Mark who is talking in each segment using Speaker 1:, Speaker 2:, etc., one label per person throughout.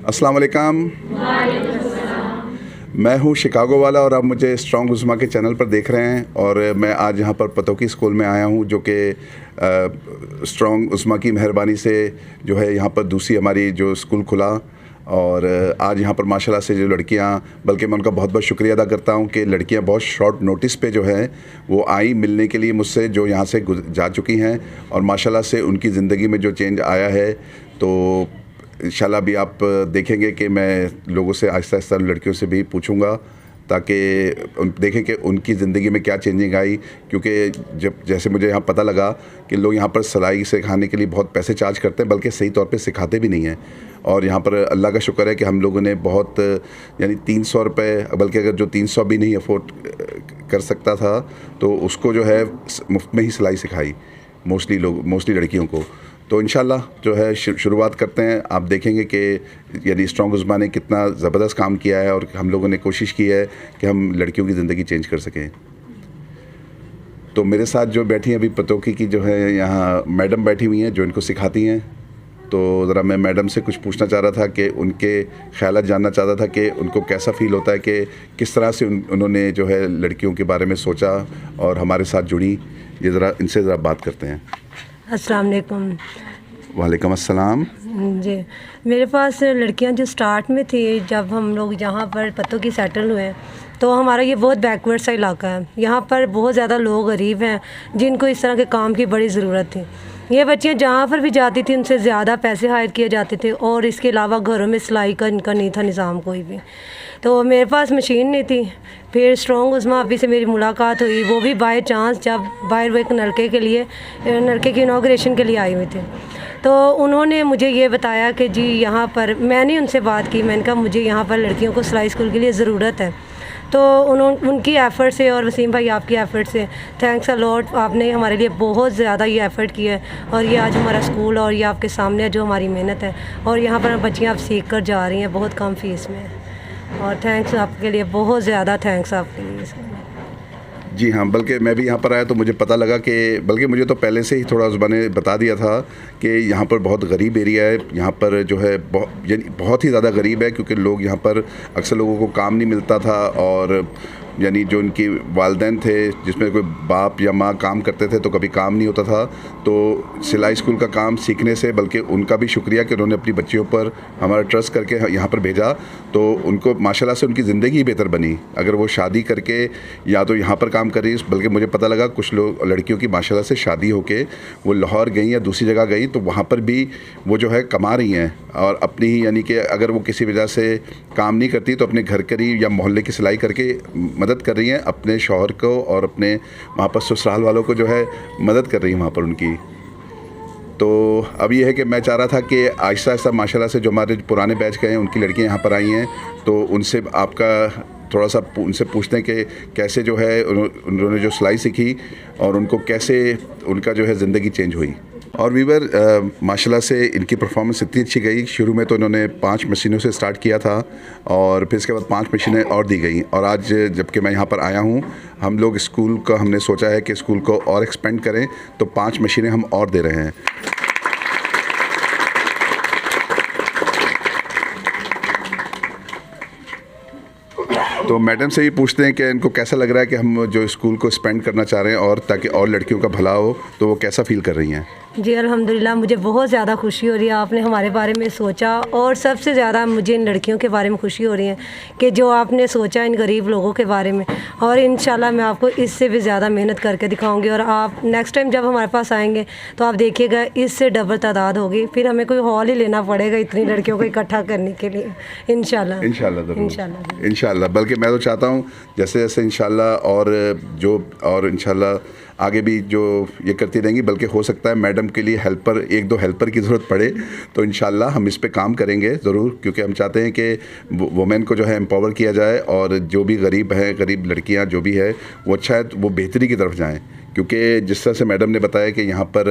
Speaker 1: अस्सलाम वालेकुम। मैं हूँ शिकागो वाला और आप मुझे स्ट्रॉन्ग उज़्मा के चैनल पर देख रहे हैं। और मैं आज यहाँ पर पतोकी स्कूल में आया हूँ, जो कि स्ट्रॉन्ग उज़्मा की मेहरबानी से जो है यहाँ पर दूसरी हमारी जो स्कूल खुला। और आज यहाँ पर माशाल्लाह से जो लड़कियाँ, बल्कि मैं उनका बहुत बहुत शुक्रिया अदा करता हूँ कि लड़कियाँ बहुत शॉर्ट नोटिस पे जो है वो आई मिलने के लिए मुझसे, जो यहाँ से जा चुकी हैं। और माशाल्लाह से उनकी ज़िंदगी में जो चेंज आया है, तो इंशाल्लाह भी आप देखेंगे कि मैं लोगों से आहिस्ता आहिस्ता लड़कियों से भी पूछूंगा ताकि देखें कि उनकी ज़िंदगी में क्या चेंजिंग आई। क्योंकि जब जैसे मुझे यहाँ पता लगा कि लोग यहाँ पर सिलाई सिखाने के लिए बहुत पैसे चार्ज करते हैं, बल्कि सही तौर पे सिखाते भी नहीं हैं। और यहाँ पर अल्लाह का शुक्र है कि हम लोगों ने बहुत यानी 300 रुपये, बल्कि अगर जो 300 भी नहीं अफोर्ड कर सकता था तो उसको जो है मुफ्त में ही सिलाई सिखाई मोस्टली लड़कियों को। तो इंशाल्लाह जो है शुरुआत करते हैं। आप देखेंगे कि यानी स्ट्रॉन्ग उज़्मा ने कितना ज़बरदस्त काम किया है और हम लोगों ने कोशिश की है कि हम लड़कियों की ज़िंदगी चेंज कर सकें। तो मेरे साथ जो बैठी हैं अभी पतोकी की जो है यहाँ मैडम बैठी हुई हैं जो इनको सिखाती हैं। तो ज़रा मैं मैडम से कुछ पूछना चाह रहा था कि उनके ख़यालात जानना चाहता था कि उनको कैसा फ़ील होता है कि किस तरह से उन्होंने जो है लड़कियों के बारे में सोचा और हमारे साथ जुड़ी। ये ज़रा इनसे ज़रा बात करते हैं।
Speaker 2: अस्सलाम वालेकुम।
Speaker 1: वालेकुम अस्सलाम।
Speaker 2: जी, मेरे पास लड़कियां जो स्टार्ट में थी, जब हम लोग यहाँ पर पतोकी सेटल हुए तो हमारा ये बहुत बैकवर्ड सा इलाका है। यहाँ पर बहुत ज़्यादा लोग गरीब हैं जिनको इस तरह के काम की बड़ी ज़रूरत थी। ये बच्चियाँ जहाँ पर भी जाती थी उनसे ज़्यादा पैसे हायर किए जाते थे और इसके अलावा घरों में सिलाई का इनका नहीं था निज़ाम कोई भी। तो मेरे पास मशीन नहीं थी। फिर स्ट्रॉन्ग उज़्मा अभी से मेरी मुलाकात हुई, वो भी बाय चांस, जब बाहर वो एक नलके की इनाग्रेशन के लिए आई हुई थी। तो उन्होंने मुझे ये बताया कि जी यहाँ पर, मैंने उनसे बात की, मैंने कहा मुझे यहाँ पर लड़कियों को सिलाई स्कूल के लिए ज़रूरत है। तो उनकी एफ़र्ट से और वसीम भाई आपकी एफ़र्ट से थैंक्स अ लॉट, आपने हमारे लिए बहुत ज़्यादा ये एफ़र्ट किया है। और ये आज हमारा स्कूल और ये आपके सामने जो हमारी मेहनत है, और यहाँ पर बच्चियाँ आप सीख कर जा रही हैं बहुत कम फ़ीस में। और थैंक्स आपके लिए, बहुत ज़्यादा थैंक्स आपके लिए।
Speaker 1: जी हाँ, बल्कि मैं भी यहाँ पर आया तो मुझे पता लगा कि, बल्कि मुझे तो पहले से ही थोड़ा उज़्मा ने बता दिया था कि यहाँ पर बहुत गरीब एरिया है। यहाँ पर जो है बहुत ही ज़्यादा गरीब है, क्योंकि लोग यहाँ पर अक्सर लोगों को काम नहीं मिलता था। और यानी जो उनकी वालिदैन थे, जिसमें कोई बाप या माँ काम करते थे तो कभी काम नहीं होता था। तो सिलाई स्कूल का काम सीखने से, बल्कि उनका भी शुक्रिया कि उन्होंने अपनी बच्चियों पर हमारा ट्रस्ट करके यहाँ पर भेजा, तो उनको माशाल्लाह से उनकी ज़िंदगी बेहतर बनी। अगर वो शादी करके या तो यहाँ पर काम कर रही, बल्कि मुझे पता लगा कुछ लोग लड़कियों की माशाल्लाह से शादी होके वो लाहौर गई या दूसरी जगह गई तो वहाँ पर भी वो जो है कमा रही हैं। और अपनी ही यानी कि अगर वो किसी वजह से काम नहीं करती तो अपने घर करीब या मोहल्ले की सिलाई करके मदद कर रही हैं अपने शौहर को, और अपने वहाँ पर ससुराल वालों को जो है मदद कर रही हैं वहाँ पर उनकी। तो अब ये है कि मैं चाह रहा था कि आहिस्ता आहिस्ता माशाल्लाह से जो हमारे पुराने बैच के हैं उनकी लड़कियाँ यहाँ पर आई हैं, तो उनसे आपका थोड़ा सा उनसे पूछते हैं कि कैसे जो है उन्होंने जो सिलाई सीखी और उनको कैसे उनका जो है ज़िंदगी चेंज हुई। और वीवर माशाल्लाह से इनकी परफॉर्मेंस इतनी अच्छी गई। शुरू में तो इन्होंने 5 मशीनों से स्टार्ट किया था और फिर इसके बाद 5 मशीनें और दी गई। और आज जबकि मैं यहाँ पर आया हूँ, हम लोग स्कूल का हमने सोचा है कि स्कूल को और एक्सपेंड करें, तो 5 मशीनें हम और दे रहे हैं। तो मैडम से ही पूछते हैं कि इनको कैसा लग रहा है कि हम जो स्कूल को स्पेंड करना चाह रहे हैं और ताकि और लड़कियों का भला हो, तो वो कैसा फ़ील कर रही हैं।
Speaker 2: जी अल्हम्दुलिल्लाह, मुझे बहुत ज़्यादा खुशी हो रही है, आपने हमारे बारे में सोचा। और सबसे ज़्यादा मुझे इन लड़कियों के बारे में खुशी हो रही है कि जो आपने सोचा इन गरीब लोगों के बारे में। और इंशाल्लाह मैं आपको इससे भी ज़्यादा मेहनत करके दिखाऊंगी। और आप नेक्स्ट टाइम जब हमारे पास आएंगे तो आप देखिएगा इससे डबल तादाद होगी, फिर हमें कोई हॉल ही लेना पड़ेगा इतनी लड़कियों को इकट्ठा करने के लिए। इंशाल्लाह
Speaker 1: इंशाल्लाह। बल्कि मैं तो चाहता हूँ जैसे जैसे इंशाल्लाह और इंशाल्लाह आगे भी जो ये करती रहेंगी, बल्कि हो सकता है मैडम के लिए हेल्पर, 1-2 हेल्पर की ज़रूरत पड़े, तो इंशाल्लाह हम इस पे काम करेंगे ज़रूर। क्योंकि हम चाहते हैं कि वुमेन को जो है एम्पावर किया जाए और जो भी गरीब लड़कियां जो भी है वो अच्छा है वो बेहतरी की तरफ जाएं। क्योंकि जिस तरह से मैडम ने बताया कि यहाँ पर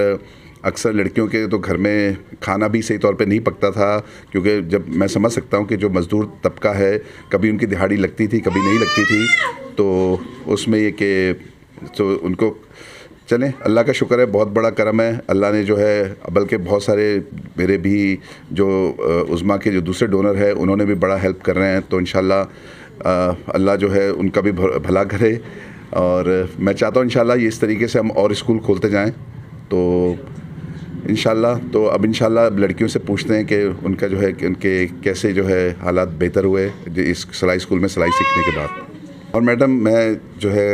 Speaker 1: अक्सर लड़कियों के तो घर में खाना भी सही तौर पे नहीं पकता था, क्योंकि जब मैं समझ सकता हूँ कि जो मज़दूर तबका है, कभी उनकी दिहाड़ी लगती थी कभी नहीं लगती थी, तो उसमें ये कि तो उनको चलें, अल्लाह का शुक्र है, बहुत बड़ा करम है अल्लाह ने जो है, बल्कि बहुत सारे मेरे भी जो उज़्मा के जो दूसरे डोनर हैं उन्होंने भी बड़ा हेल्प कर रहे हैं। तो इंशाल्लाह अल्लाह जो है उनका भी भला करे, और मैं चाहता हूँ इंशाल्लाह ये इस तरीके से हम और स्कूल खोलते जाएँ। तो इंशाल्लाह, तो अब इंशाल्लाह लड़कियों से पूछते हैं कि उनका जो है कि उनके कैसे जो है हालात बेहतर हुए इस सिलाई स्कूल में सिलाई सीखने के बाद। और मैडम, मैं जो है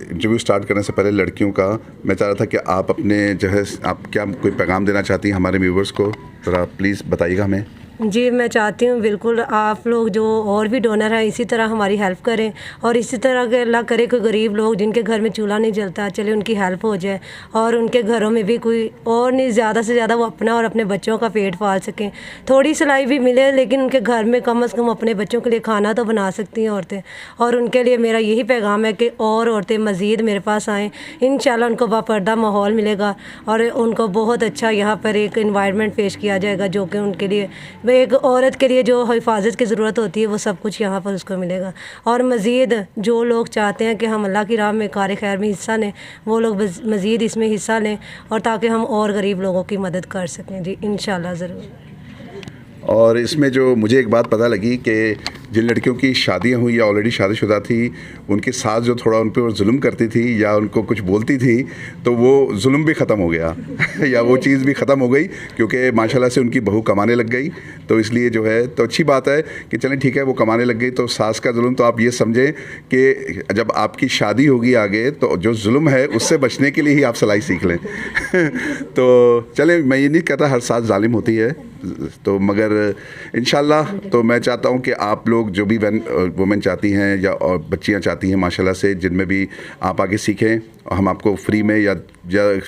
Speaker 1: इंटरव्यू स्टार्ट करने से पहले लड़कियों का मैं चाह रहा था कि आप अपने जो है आप क्या कोई पैगाम देना चाहती हैं हमारे व्यूवर्स को, ज़रा प्लीज़ बताइएगा हमें।
Speaker 2: जी, मैं चाहती हूँ बिल्कुल आप लोग जो और भी डोनर हैं इसी तरह हमारी हेल्प करें, और इसी तरह के अल्लाह करे कोई गरीब लोग जिनके घर में चूल्हा नहीं जलता, चले उनकी हेल्प हो जाए, और उनके घरों में भी कोई और नहीं, ज़्यादा से ज़्यादा वो अपना और अपने बच्चों का पेट पाल सकें। थोड़ी सिलाई भी मिले लेकिन उनके घर में कम से कम अपने बच्चों के लिए खाना तो बना सकती हैं औरतें। और उनके लिए मेरा यही पैगाम है कि और औरतें मज़ीद मेरे पास आएँ, इंशाल्लाह उनको बापर्दा माहौल मिलेगा और उनको बहुत अच्छा यहाँ पर एक इन्वायरमेंट पेश किया जाएगा जो कि उनके लिए, एक औरत के लिए जो हिफाजत की ज़रूरत होती है वो सब कुछ यहाँ पर उसको मिलेगा। और मज़ीद जो लोग चाहते हैं कि हम अल्लाह की राह में कार खैर में हिस्सा लें, वो लोग मज़ीद इसमें हिस्सा लें, और ताकि हम और गरीब लोगों की मदद कर सकें। जी इंशाल्लाह ज़रूर।
Speaker 1: और इसमें जो मुझे एक बात पता लगी कि जिन लड़कियों की शादियां हुई या ऑलरेडी शादीशुदा थी, उनकी सास जो थोड़ा उन पर जुल्म करती थी या उनको कुछ बोलती थी, तो वो जुल्म भी ख़त्म हो गया या वो चीज़ भी ख़त्म हो गई क्योंकि माशाल्लाह से उनकी बहू कमाने लग गई। तो इसलिए जो है तो अच्छी बात है कि चलें ठीक है, वो कमाने लग गई। तो सास का जुल्म तो आप ये समझें कि जब आपकी शादी होगी आगे तो जो जुल्म है उससे बचने के लिए ही आप सिलाई सीख लें तो चलें, मैं ये नहीं कहता हर सास जालिम होती है, तो मगर इंशाल्लाह तो मैं चाहता हूँ कि आप लोग जो भी वुमेन चाहती हैं या और बच्चियाँ चाहती हैं माशाल्लाह से, जिनमें भी आप आगे सीखें, और हम आपको फ्री में या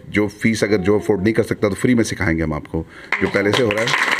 Speaker 1: जो फ़ीस अगर जो अफोर्ड नहीं कर सकता तो फ्री में सिखाएंगे हम आपको, जो पहले से हो रहा है।